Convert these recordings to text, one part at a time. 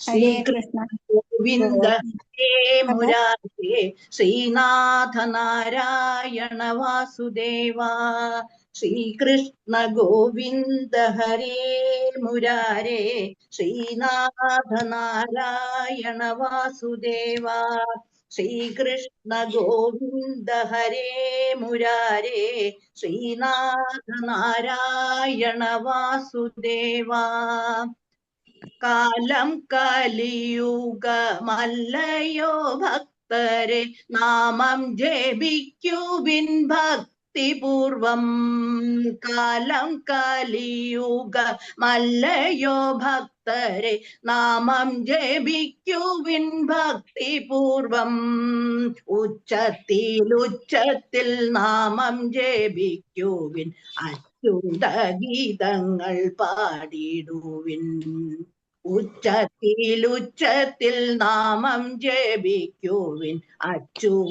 हरे श्रीकृष्ण कृष्ण गोविन्द हे गोविन्द मुरारे श्रीनाथ नारायण वासुदेवा श्रीकृष्ण गोविन्द हरे मुरारे श्रीनाथ नारायण वासुदेवा श्रीकृष्ण गोविन्द हरे मुरारे श्रीनाथ नारायण वासुदेवा കാലം കലിയുഗമല്ലയോ ഭക്തരെ നാമം ജപിക്കുവിൻ ഭക്തിപൂർവം കാലം കലിയുഗമല്ലയോ ഭക്തരെ നാമം ജപിക്കുവിൻ ഭക്തിപൂർവം ഉച്ചത്തിൽ നാമം ജപിക്കുവിൻ അച്യുതഗീതങ്ങൾ പാടിടുവിൻ ഉച്ചത്തിൽ നാമം ജപിക്കുവിൻ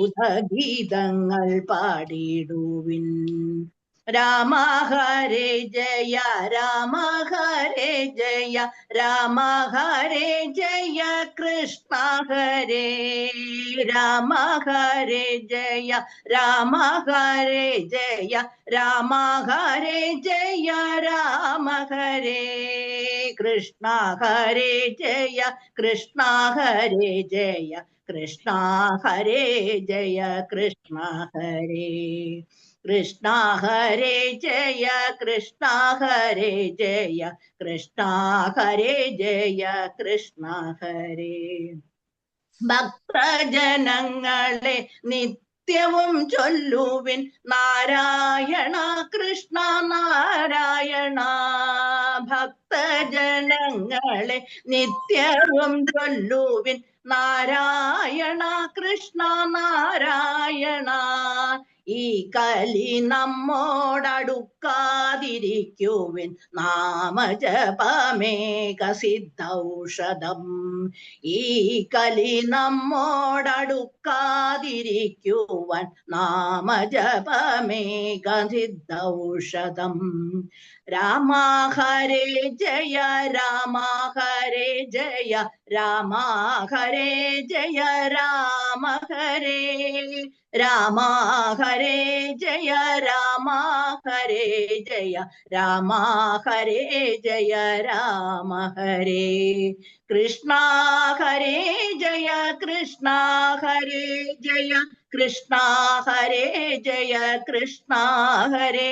അച്യുതഗീതങ്ങൾ പാടിടുവിൻ രാമ ഹരേ ജയ രാമ ഹരേ ജയ രാമ ഹരേ ജയ കൃഷ്ണ ഹരേ രാമ ഹരേ ജയ രാമ ഹരേ ജയ രാമ ഹരേ ജയ രാമ ഹരേ കൃഷ്ണ ഹരേ ജയ കൃഷ്ണ ഹരേ ജയ കൃഷ്ണ ഹരേ ജയ കൃഷ്ണ ഹരേ കൃഷ്ണ ഹരേ ജയ കൃഷ്ണ ഹരേ ജയ കൃഷ്ണ ഹരേ ജയ കൃഷ്ണ ഹരേ ഭക്തജനങ്ങളെ നിത്യവും ചൊല്ലുവിൻ നാരായണ കൃഷ്ണ നാരായണ ഭക്തജനങ്ങളെ നിത്യവും ചൊല്ലുവിൻ നാരായണ കൃഷ്ണ നാരായണ ഈ കലി നമ്മോടടുക്കാതിരിക്കുവിൻ നാമജപമേക സിദ്ധൌഷധം ഈ കലി നമ്മോടടുക്കാതിരിക്കുവാൻ നാമജപമേക സിദ്ധൌഷധം രാമ ഹരേ ജയ രാമ ഹരേ ജയ രാമ ഹരേ ജയ രാമ ഹരേ രാമ ഹരേ ജയ രാമ ഹരേ ജയ രാമ ഹരേ ജയ രാമ ഹരേ കൃഷ്ണ ഹരേ ജയ കൃഷ്ണ ഹരേ ജയ കൃഷ്ണ ഹരേ ജയ കൃഷ്ണ ഹരേ